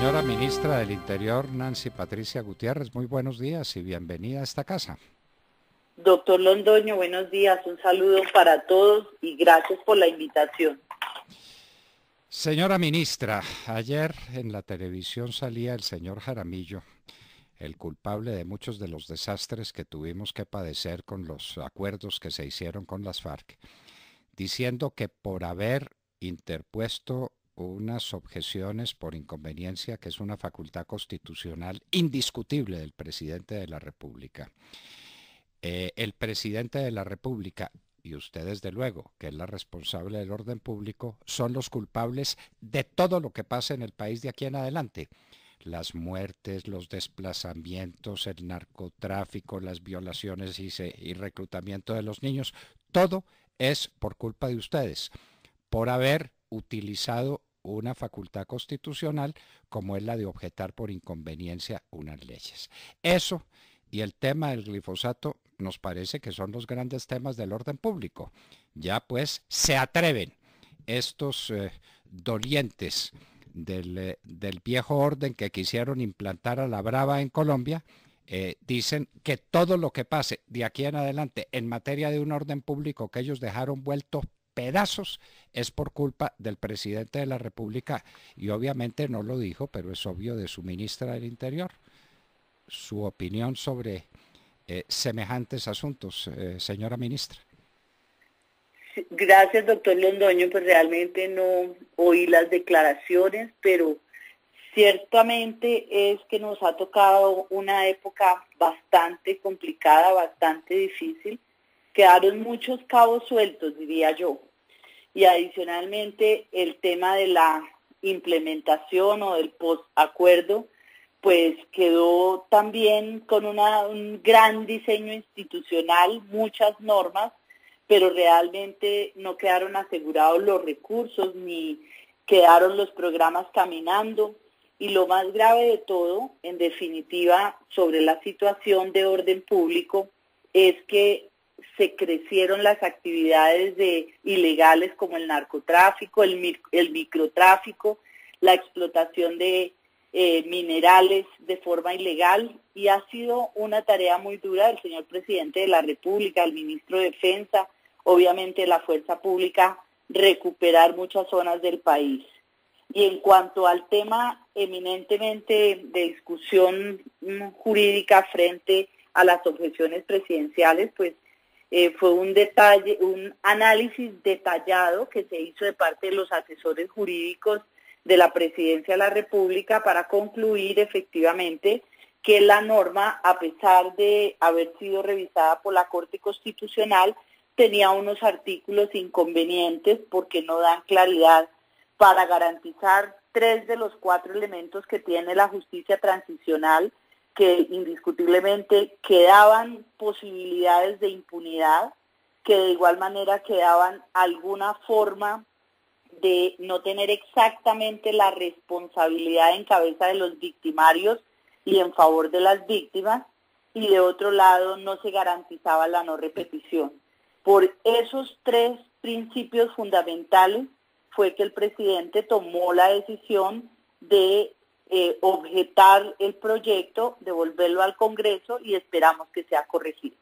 Señora Ministra del Interior, Nancy Patricia Gutiérrez, muy buenos días y bienvenida a esta casa. Doctor Londoño, buenos días, un saludo para todos y gracias por la invitación. Señora Ministra, ayer en la televisión salía el señor Jaramillo, el culpable de muchos de los desastres que tuvimos que padecer con los acuerdos que se hicieron con las FARC, diciendo que por haber interpuesto unas objeciones por inconveniencia, que es una facultad constitucional indiscutible del presidente de la República, el presidente de la República y usted desde luego, que es la responsable del orden público, son los culpables de todo lo que pasa en el país de aquí en adelante. Las muertes, los desplazamientos, el narcotráfico, las violaciones y reclutamiento de los niños, todo es por culpa de ustedes, por haber utilizado una facultad constitucional como es la de objetar por inconveniencia unas leyes. Eso y el tema del glifosato nos parece que son los grandes temas del orden público. Ya pues se atreven estos dolientes del viejo orden que quisieron implantar a la brava en Colombia, dicen que todo lo que pase de aquí en adelante en materia de un orden público que ellos dejaron vuelto pedazos es por culpa del presidente de la República y obviamente no lo dijo, pero es obvio de su ministra del Interior. Su opinión sobre semejantes asuntos, señora ministra. Sí, gracias, doctor Londoño, pues realmente no oí las declaraciones, pero ciertamente es que nos ha tocado una época bastante complicada, bastante difícil. Quedaron muchos cabos sueltos, diría yo. Y adicionalmente el tema de la implementación o del posacuerdo, pues quedó también con un gran diseño institucional, muchas normas, pero realmente no quedaron asegurados los recursos ni quedaron los programas caminando. Y lo más grave de todo, en definitiva, sobre la situación de orden público, es que se crecieron las actividades ilegales como el narcotráfico, el microtráfico, la explotación de minerales de forma ilegal, y ha sido una tarea muy dura del señor presidente de la República, el ministro de Defensa, obviamente la fuerza pública, recuperar muchas zonas del país. Y en cuanto al tema eminentemente de discusión jurídica frente a las objeciones presidenciales, pues fue un análisis detallado que se hizo de parte de los asesores jurídicos de la Presidencia de la República para concluir efectivamente que la norma, a pesar de haber sido revisada por la Corte Constitucional, tenía unos artículos inconvenientes porque no dan claridad para garantizar 3 de los 4 elementos que tiene la justicia transicional, que indiscutiblemente quedaban posibilidades de impunidad, que de igual manera quedaban alguna forma de no tener exactamente la responsabilidad en cabeza de los victimarios y en favor de las víctimas, y de otro lado no se garantizaba la no repetición. Por esos 3 principios fundamentales fue que el presidente tomó la decisión de objetar el proyecto, devolverlo al Congreso y esperamos que sea corregido.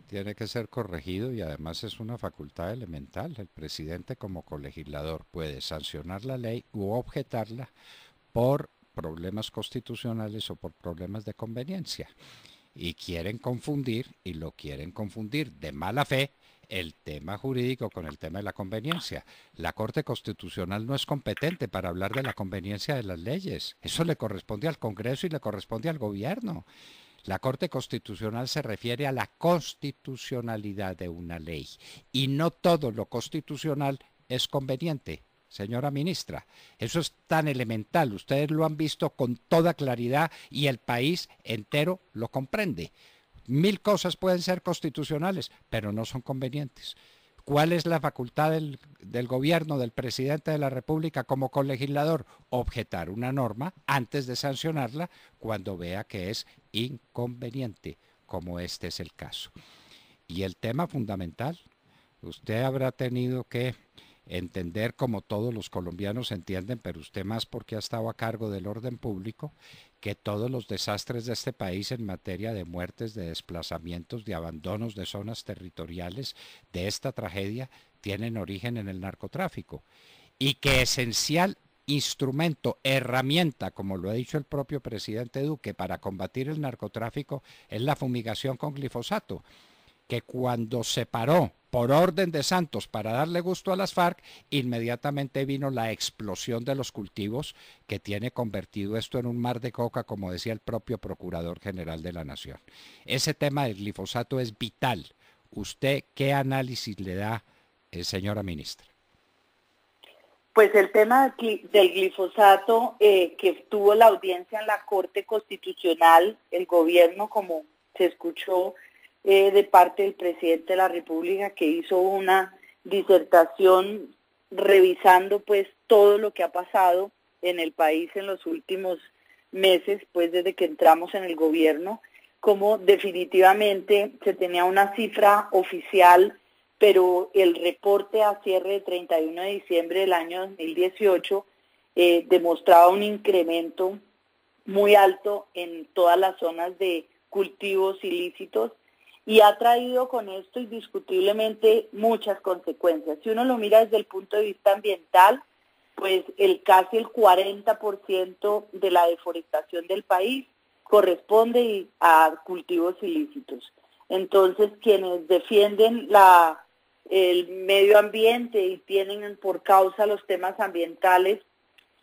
Tiene que ser corregido y además es una facultad elemental. El presidente como colegislador puede sancionar la ley u objetarla por problemas constitucionales o por problemas de conveniencia. Y quieren confundir, y lo quieren confundir de mala fe, el tema jurídico con el tema de la conveniencia. La Corte Constitucional no es competente para hablar de la conveniencia de las leyes. Eso le corresponde al Congreso y le corresponde al gobierno. La Corte Constitucional se refiere a la constitucionalidad de una ley y no todo lo constitucional es conveniente. Señora ministra, eso es tan elemental, ustedes lo han visto con toda claridad y el país entero lo comprende. 1000 cosas pueden ser constitucionales, pero no son convenientes. ¿Cuál es la facultad del gobierno, del presidente de la República como colegislador? Objetar una norma antes de sancionarla cuando vea que es inconveniente, como este es el caso. Y el tema fundamental, usted habrá tenido que entender como todos los colombianos entienden, pero usted más porque ha estado a cargo del orden público, que todos los desastres de este país en materia de muertes, de desplazamientos, de abandonos de zonas territoriales, de esta tragedia, tienen origen en el narcotráfico. Y que esencial instrumento, herramienta, como lo ha dicho el propio presidente Duque, para combatir el narcotráfico es la fumigación con glifosato, que cuando se paró por orden de Santos para darle gusto a las FARC, inmediatamente vino la explosión de los cultivos que tiene convertido esto en un mar de coca, como decía el propio Procurador General de la Nación. Ese tema del glifosato es vital. ¿Usted qué análisis le da, señora ministra? Pues el tema del glifosato que tuvo la audiencia en la Corte Constitucional, el gobierno, como se escuchó de parte del presidente de la República, que hizo una disertación revisando pues todo lo que ha pasado en el país en los últimos meses, pues desde que entramos en el gobierno, como definitivamente se tenía una cifra oficial, pero el reporte a cierre de 31 de diciembre del año 2018 demostraba un incremento muy alto en todas las zonas de cultivos ilícitos y ha traído con esto indiscutiblemente muchas consecuencias. Si uno lo mira desde el punto de vista ambiental, pues casi el 40% de la deforestación del país corresponde a cultivos ilícitos. Entonces, quienes defienden el medio ambiente y tienen por causa los temas ambientales,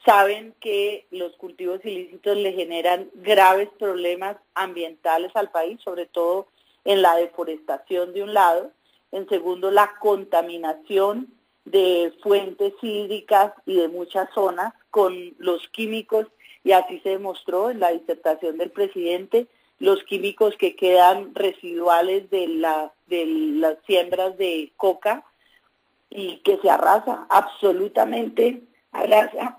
saben que los cultivos ilícitos le generan graves problemas ambientales al país, sobre todo en la deforestación de un lado, en segundo la contaminación de fuentes hídricas y de muchas zonas con los químicos, y así se demostró en la disertación del presidente, los químicos que quedan residuales de las siembras de coca y que se arrasa, absolutamente arrasa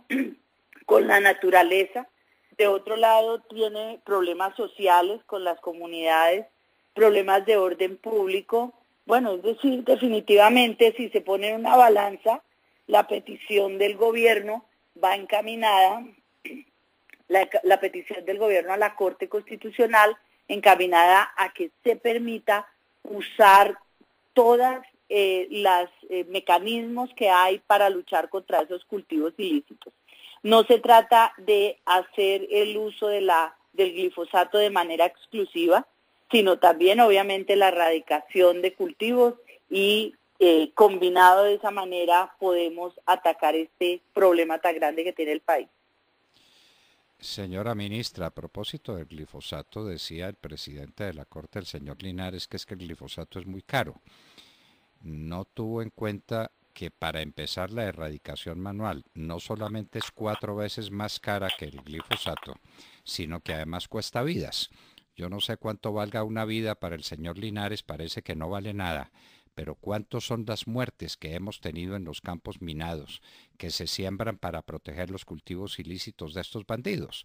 con la naturaleza. De otro lado tiene problemas sociales con las comunidades, problemas de orden público. Bueno, es decir, definitivamente si se pone en una balanza, la petición del gobierno va encaminada, la petición del gobierno a la Corte Constitucional encaminada a que se permita usar todas los mecanismos que hay para luchar contra esos cultivos ilícitos. No se trata de hacer el uso del glifosato de manera exclusiva, sino también obviamente la erradicación de cultivos y combinado de esa manera podemos atacar este problema tan grande que tiene el país. Señora ministra, a propósito del glifosato, decía el presidente de la Corte, el señor Linares, que es que el glifosato es muy caro. No tuvo en cuenta que para empezar la erradicación manual no solamente es 4 veces más cara que el glifosato, sino que además cuesta vidas. Yo no sé cuánto valga una vida para el señor Linares, parece que no vale nada, pero cuántos son las muertes que hemos tenido en los campos minados, que se siembran para proteger los cultivos ilícitos de estos bandidos.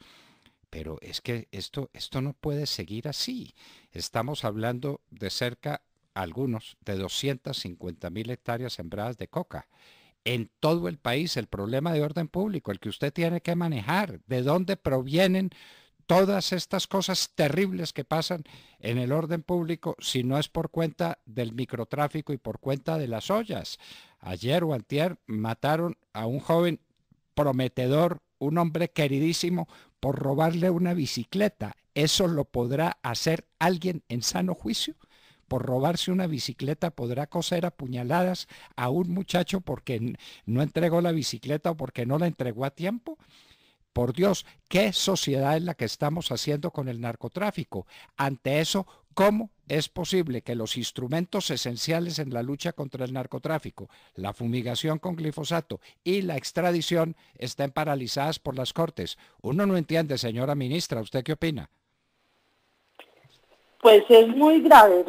Pero es que esto no puede seguir así. Estamos hablando de cerca, algunos, de 250.000 hectáreas sembradas de coca. En todo el país el problema de orden público, el que usted tiene que manejar, de dónde provienen todas estas cosas terribles que pasan en el orden público si no es por cuenta del microtráfico y por cuenta de las ollas. Ayer o antier mataron a un joven prometedor, un hombre queridísimo, por robarle una bicicleta. ¿Eso lo podrá hacer alguien en sano juicio? Por robarse una bicicleta podrá coser a puñaladas a un muchacho porque no entregó la bicicleta o porque no la entregó a tiempo. Por Dios, ¿qué sociedad es la que estamos haciendo con el narcotráfico? Ante eso, ¿cómo es posible que los instrumentos esenciales en la lucha contra el narcotráfico, la fumigación con glifosato y la extradición, estén paralizadas por las Cortes? Uno no entiende, señora ministra, ¿usted qué opina? Pues es muy grave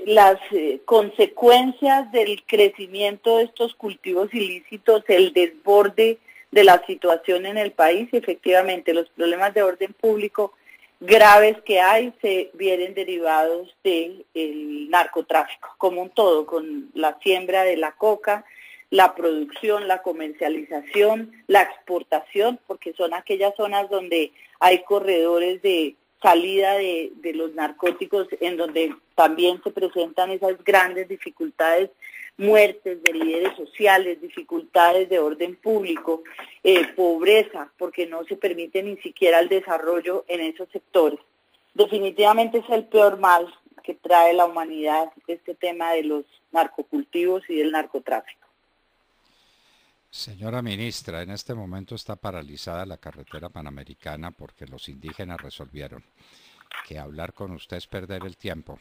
las consecuencias del crecimiento de estos cultivos ilícitos, el desborde de la situación en el país. Efectivamente, los problemas de orden público graves que hay se vienen derivados del narcotráfico, como un todo, con la siembra de la coca, la producción, la comercialización, la exportación, porque son aquellas zonas donde hay corredores de salida de los narcóticos, en donde también se presentan esas grandes dificultades, muertes de líderes sociales, dificultades de orden público, pobreza, porque no se permite ni siquiera el desarrollo en esos sectores. Definitivamente es el peor mal que trae la humanidad este tema de los narcocultivos y del narcotráfico. Señora ministra, en este momento está paralizada la carretera panamericana porque los indígenas resolvieron que hablar con usted es perder el tiempo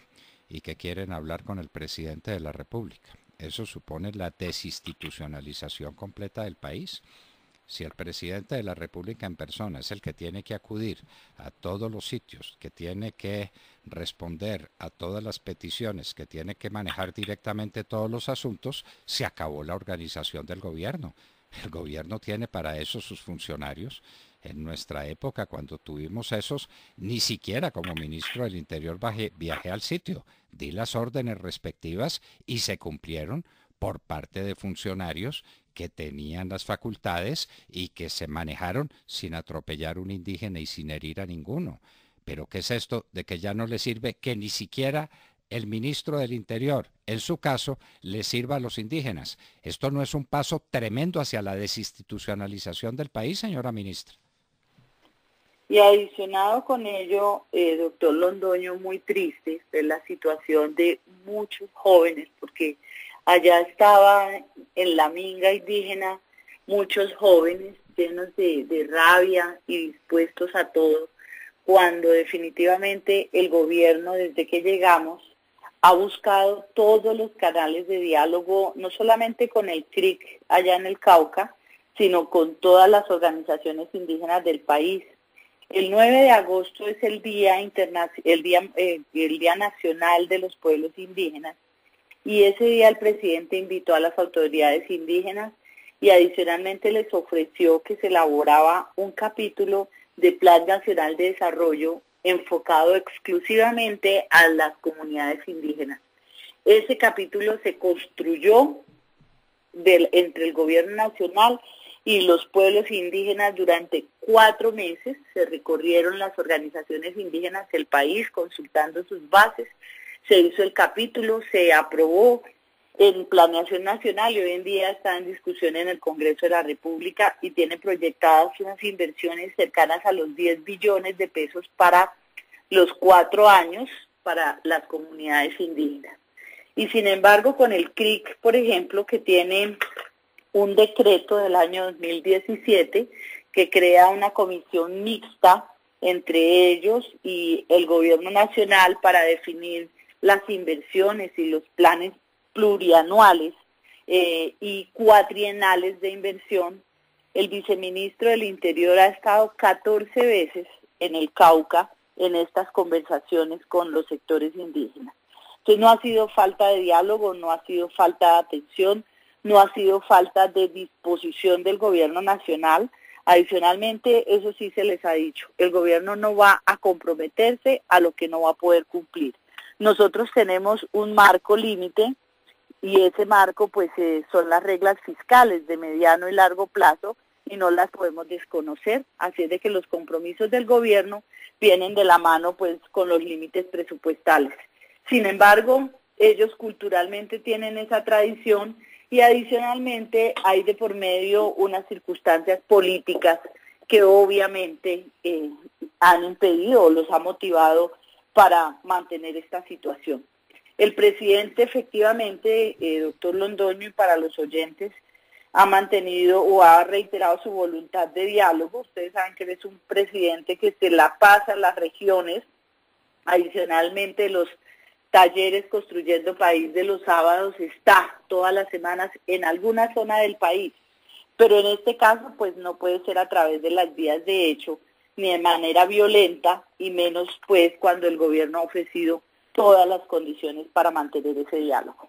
y que quieren hablar con el presidente de la República. Eso supone la desinstitucionalización completa del país. Si el presidente de la República en persona es el que tiene que acudir a todos los sitios, que tiene que responder a todas las peticiones, que tiene que manejar directamente todos los asuntos, se acabó la organización del gobierno. El gobierno tiene para eso sus funcionarios. En nuestra época, cuando tuvimos esos, ni siquiera como ministro del Interior viajé al sitio. Di las órdenes respectivas y se cumplieron por parte de funcionarios que tenían las facultades y que se manejaron sin atropellar a un indígena y sin herir a ninguno. Pero ¿qué es esto de que ya no le sirve que ni siquiera el ministro del Interior, en su caso, le sirva a los indígenas? ¿Esto no es un paso tremendo hacia la desinstitucionalización del país, señora ministra? Y adicionado con ello, doctor Londoño, muy triste es la situación de muchos jóvenes, porque allá estaba en la minga indígena muchos jóvenes llenos de rabia y dispuestos a todo, cuando definitivamente el gobierno, desde que llegamos, ha buscado todos los canales de diálogo, no solamente con el CRIC allá en el Cauca, sino con todas las organizaciones indígenas del país. El 9 de agosto es el Día Nacional de los Pueblos Indígenas, y ese día el presidente invitó a las autoridades indígenas y adicionalmente les ofreció que se elaboraba un capítulo de Plan Nacional de Desarrollo enfocado exclusivamente a las comunidades indígenas. Ese capítulo se construyó entre el gobierno nacional y los pueblos indígenas durante 4 meses. Se recorrieron las organizaciones indígenas del país consultando sus bases, se hizo el capítulo, se aprobó en planeación nacional y hoy en día está en discusión en el Congreso de la República y tiene proyectadas unas inversiones cercanas a los 10 billones de pesos para los 4 años para las comunidades indígenas. Y sin embargo, con el CRIC, por ejemplo, que tiene un decreto del año 2017 que crea una comisión mixta entre ellos y el gobierno nacional para definir las inversiones y los planes plurianuales y cuatrienales de inversión. El viceministro del Interior ha estado 14 veces en el Cauca en estas conversaciones con los sectores indígenas. Entonces no ha sido falta de diálogo, no ha sido falta de atención, no ha sido falta de disposición del gobierno nacional. Adicionalmente, eso sí se les ha dicho, el gobierno no va a comprometerse a lo que no va a poder cumplir. Nosotros tenemos un marco límite y ese marco pues son las reglas fiscales de mediano y largo plazo y no las podemos desconocer, así es de que los compromisos del gobierno vienen de la mano pues con los límites presupuestales. Sin embargo, ellos culturalmente tienen esa tradición y adicionalmente hay de por medio unas circunstancias políticas que obviamente han impedido o los ha motivado para mantener esta situación. El presidente efectivamente, doctor Londoño, y para los oyentes, ha mantenido o ha reiterado su voluntad de diálogo. Ustedes saben que él es un presidente que se la pasa en las regiones. Adicionalmente, los talleres Construyendo País de los sábados está todas las semanas en alguna zona del país. Pero en este caso, pues no puede ser a través de las vías de hecho, ni de manera violenta, y menos pues cuando el gobierno ha ofrecido todas las condiciones para mantener ese diálogo.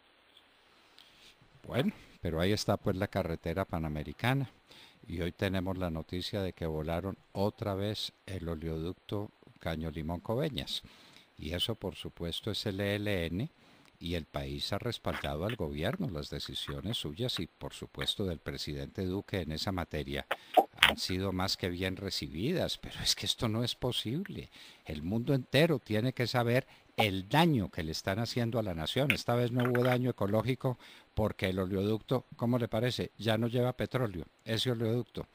Bueno, pero ahí está pues la carretera panamericana y hoy tenemos la noticia de que volaron otra vez el oleoducto Caño Limón Coveñas y eso por supuesto es el ELN y el país ha respaldado al gobierno. Las decisiones suyas y por supuesto del presidente Duque en esa materia han sido más que bien recibidas, pero es que esto no es posible. El mundo entero tiene que saber el daño que le están haciendo a la nación. Esta vez no hubo daño ecológico porque el oleoducto, ¿cómo le parece? Ya no lleva petróleo, ese oleoducto,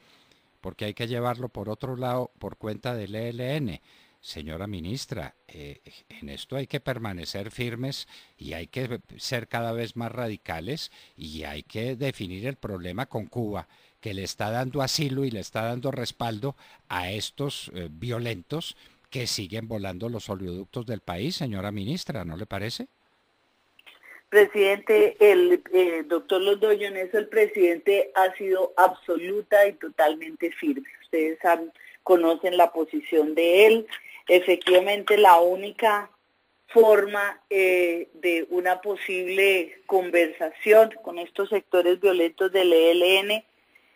porque hay que llevarlo por otro lado por cuenta del ELN. Señora ministra, en esto hay que permanecer firmes y hay que ser cada vez más radicales y hay que definir el problema con Cuba, que le está dando asilo y le está dando respaldo a estos violentos que siguen volando los oleoductos del país, señora ministra, ¿no le parece? Presidente, el doctor Londoño, en eso el presidente ha sido absoluta y totalmente firme. Ustedes conocen la posición de él. Efectivamente, la única forma de una posible conversación con estos sectores violentos del ELN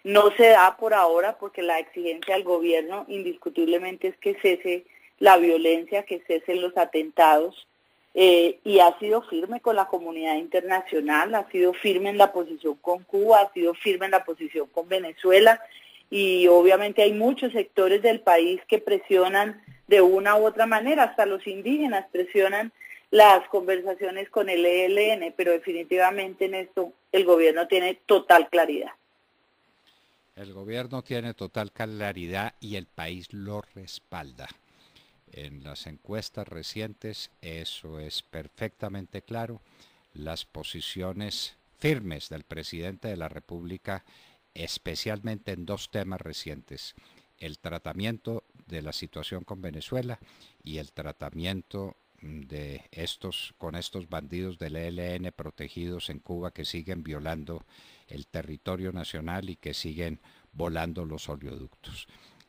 no se da por ahora porque la exigencia del gobierno indiscutiblemente es que cese la violencia, que cesen los atentados. Y ha sido firme con la comunidad internacional, ha sido firme en la posición con Cuba, ha sido firme en la posición con Venezuela y obviamente hay muchos sectores del país que presionan de una u otra manera, hasta los indígenas presionan las conversaciones con el ELN, pero definitivamente en esto el gobierno tiene total claridad. El gobierno tiene total claridad y el país lo respalda. En las encuestas recientes eso es perfectamente claro. Las posiciones firmes del presidente de la República, especialmente en dos temas recientes: el tratamiento de la situación con Venezuela y el tratamiento de con estos bandidos del ELN protegidos en Cuba que siguen violando el territorio nacional y que siguen volando los oleoductos.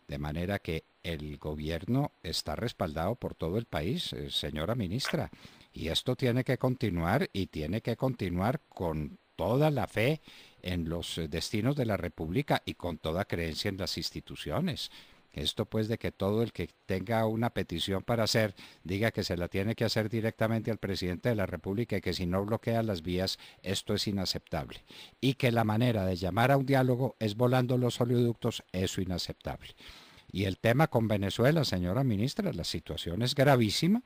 De manera que el gobierno está respaldado por todo el país, señora ministra, y esto tiene que continuar y tiene que continuar con toda la fe en los destinos de la República y con toda creencia en las instituciones. Esto pues de que todo el que tenga una petición para hacer diga que se la tiene que hacer directamente al presidente de la República y que si no bloquea las vías, esto es inaceptable. Y que la manera de llamar a un diálogo es volando los oleoductos, eso inaceptable. Y el tema con Venezuela, señora ministra, la situación es gravísima.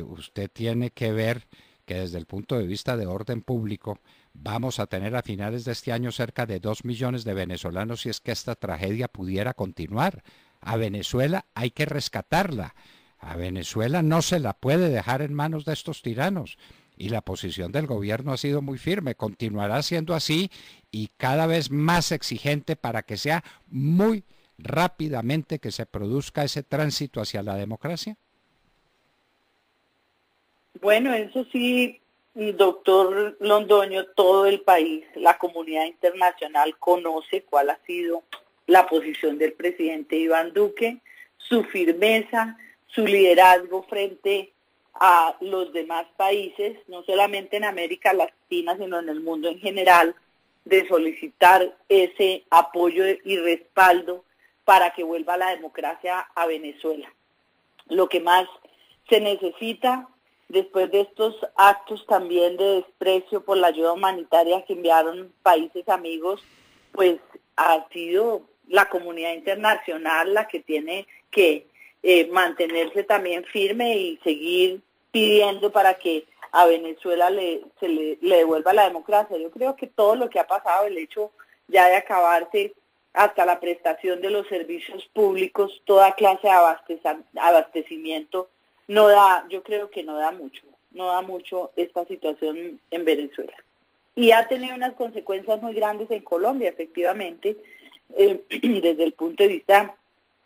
Usted tiene que ver que desde el punto de vista de orden público vamos a tener a finales de este año cerca de 2 millones de venezolanos si es que esta tragedia pudiera continuar. A Venezuela hay que rescatarla. A Venezuela no se la puede dejar en manos de estos tiranos. Y la posición del gobierno ha sido muy firme, continuará siendo así y cada vez más exigente para que sea muy rápidamente que se produzca ese tránsito hacia la democracia. Bueno, eso sí, doctor Londoño, todo el país, la comunidad internacional conoce cuál ha sido la posición del presidente Iván Duque, su firmeza, su liderazgo frente a los demás países, no solamente en América Latina, sino en el mundo en general, de solicitar ese apoyo y respaldo para que vuelva la democracia a Venezuela. Lo que más se necesita después de estos actos también de desprecio por la ayuda humanitaria que enviaron países amigos, pues ha sido la comunidad internacional la que tiene que mantenerse también firme y seguir pidiendo para que a Venezuela le devuelva la democracia. Yo creo que todo lo que ha pasado, el hecho ya de acabarse hasta la prestación de los servicios públicos, toda clase de abastecimiento, no da, yo creo que no da mucho esta situación en Venezuela. Y ha tenido unas consecuencias muy grandes en Colombia, efectivamente, desde el punto de vista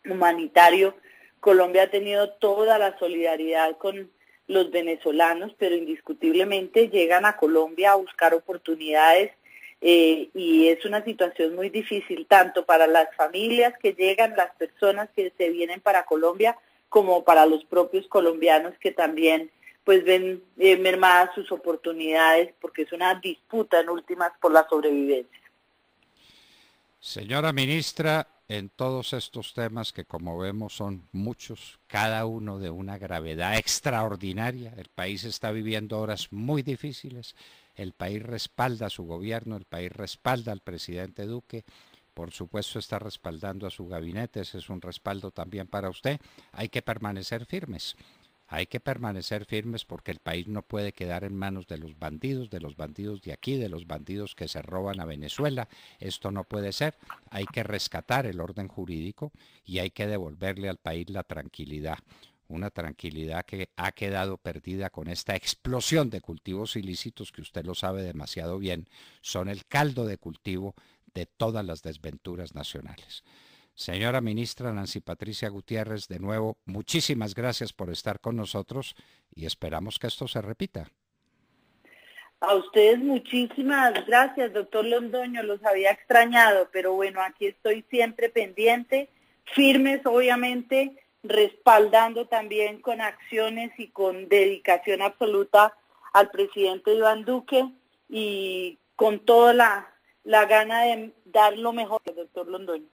humanitario. Colombia ha tenido toda la solidaridad con los venezolanos, pero indiscutiblemente llegan a Colombia a buscar oportunidades y es una situación muy difícil, tanto para las familias que llegan, las personas que se vienen para Colombia, como para los propios colombianos que también pues ven mermadas sus oportunidades porque es una disputa en últimas por la sobrevivencia. Señora ministra, en todos estos temas que, como vemos, son muchos, cada uno de una gravedad extraordinaria. El país está viviendo horas muy difíciles, el país respalda a su gobierno, el país respalda al presidente Duque, por supuesto está respaldando a su gabinete, ese es un respaldo también para usted. Hay que permanecer firmes. Hay que permanecer firmes porque el país no puede quedar en manos de los bandidos de aquí, de los bandidos que se roban a Venezuela. Esto no puede ser. Hay que rescatar el orden jurídico y hay que devolverle al país la tranquilidad. Una tranquilidad que ha quedado perdida con esta explosión de cultivos ilícitos que usted lo sabe demasiado bien. Son el caldo de cultivo de todas las desventuras nacionales. Señora ministra Nancy Patricia Gutiérrez, de nuevo, muchísimas gracias por estar con nosotros y esperamos que esto se repita. A ustedes muchísimas gracias, doctor Londoño, los había extrañado, pero bueno, aquí estoy siempre pendiente, firmes obviamente, respaldando también con acciones y con dedicación absoluta al presidente Iván Duque y con toda la gana de dar lo mejor, doctor Londoño.